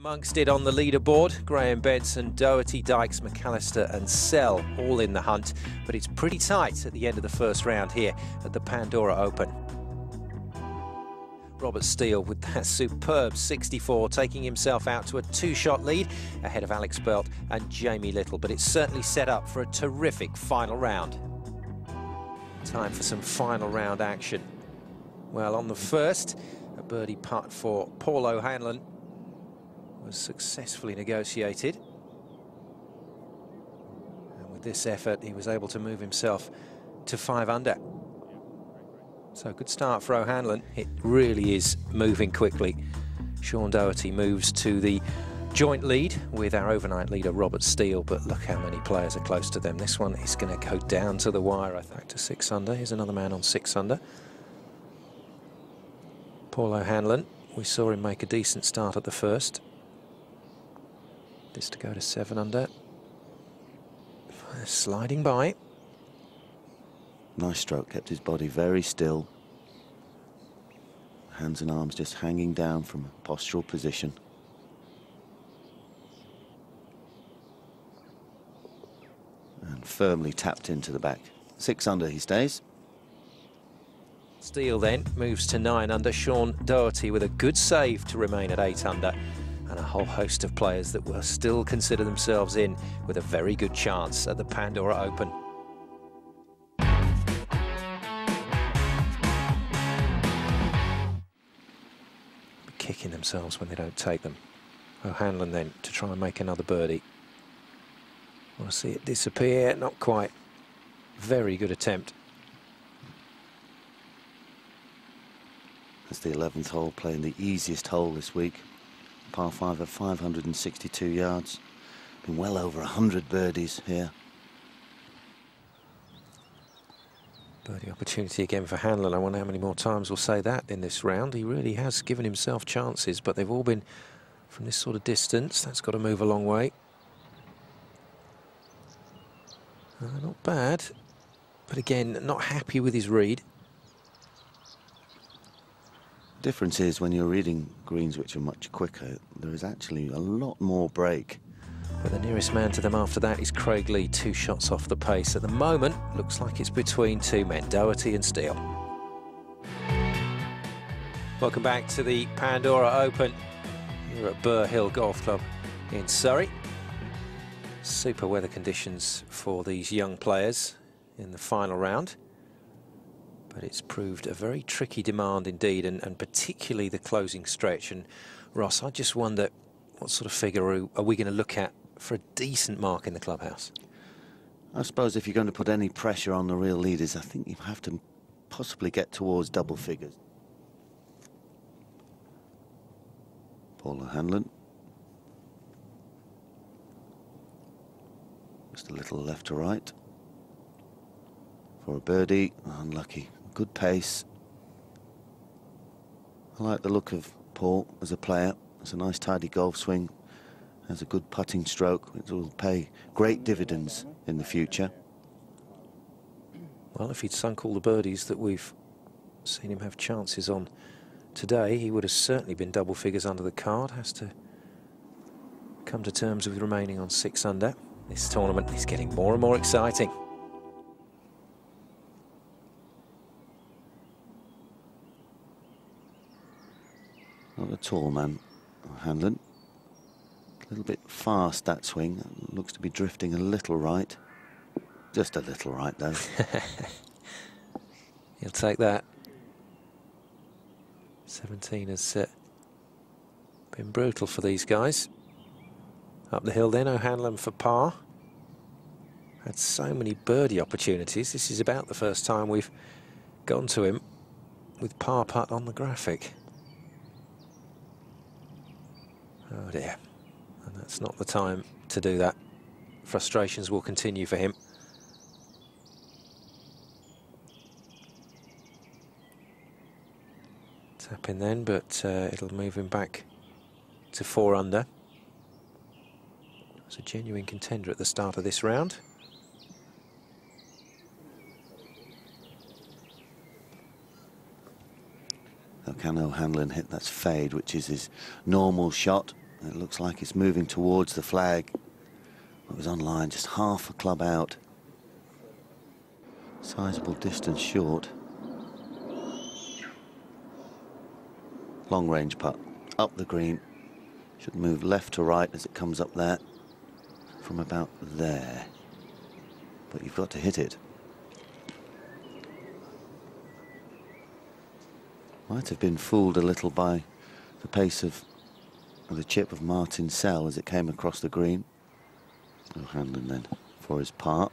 Amongst it on the leaderboard, Graham Benson, Doherty, Dykes, McAllister and Sell all in the hunt, but it's pretty tight at the end of the first round here at the Pandora Open. Robert Steele with that superb 64, taking himself out to a two-shot lead ahead of Alex Belt and Jamie Little, but it's certainly set up for a terrific final round. Time for some final round action. Well, on the first, a birdie putt for Paul O'Hanlon was successfully negotiated, and with this effort he was able to move himself to 5 under. So good start for O'Hanlon. It really is moving quickly. Sean Doherty moves to the joint lead with our overnight leader Robert Steele, but look how many players are close to them. This one is going to go down to the wire, I think, to 6 under. Here's another man on 6 under. Paul O'Hanlon, we saw him make a decent start at the first. This to go to 7 under. Sliding by. Nice stroke, kept his body very still. Hands and arms just hanging down from a postural position. And firmly tapped into the back. 6 under he stays. Steele then moves to 9 under. Sean Doherty with a good save to remain at 8 under. And a whole host of players that will still consider themselves in with a very good chance at the Pandora Open. Kicking themselves when they don't take them. O'Hanlon then to try and make another birdie. Want to see it disappear? Not quite. Very good attempt. That's the 11th hole, playing the easiest hole this week. Par 5 of 562 yards. Been well over 100 birdies here. Birdie opportunity again for Hanlon. I wonder how many more times we'll say that in this round. He really has given himself chances, but they've all been from this sort of distance. That's got to move a long way. Not bad, but again, not happy with his read. Difference is when you're reading greens which are much quicker, there is actually a lot more break. But the nearest man to them after that is Craig Lee, 2 shots off the pace. At the moment, looks like it's between 2 men, Doherty and Steele. Welcome back to the Pandora Open here at Burr Hill Golf Club in Surrey. Super weather conditions for these young players in the final round. But it's proved a very tricky demand indeed, and particularly the closing stretch. And Ross, I just wonder what sort of figure are we going to look at for a decent mark in the clubhouse? I suppose if you're going to put any pressure on the real leaders, I think you have to possibly get towards double figures. Paul O'Hanlon. Just a little left to right. For a birdie, unlucky. Good pace. I like the look of Paul as a player. It's a nice tidy golf swing. Has a good putting stroke, which will pay great dividends in the future. Well, if he'd sunk all the birdies that we've seen him have chances on today, he would have certainly been double figures under the card. Has to come to terms with remaining on 6 under. This tournament is getting more and more exciting. Not a tall man, Hanlon. A little bit fast, that swing. Looks to be drifting a little right. Just a little right, though. He'll take that. 17 has been brutal for these guys. Up the hill then, O'Hanlon for par. Had so many birdie opportunities. This is about the first time we've gone to him with par putt on the graphic. Oh dear, and that's not the time to do that. Frustrations will continue for him. Tap in then, but it'll move him back to 4 under. It's a genuine contender at the start of this round. Can O'Hanlon hit that fade, which is his normal shot, It looks like it's moving towards the flag. It was on line, just half a club out. Sizable distance short. Long range putt, up the green. Should move left to right as it comes up there. From about there. But you've got to hit it. Might have been fooled a little by the pace of the chip of Martin Sell as it came across the green. O'Hanlon then for his part.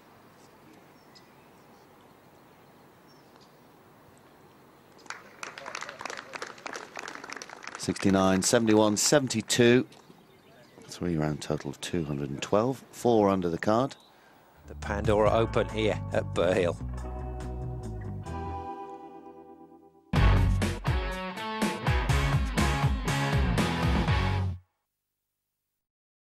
(69, 71, 72). 3-round total of 212. 4 under the card. The Pandora Open here at Burr Hill.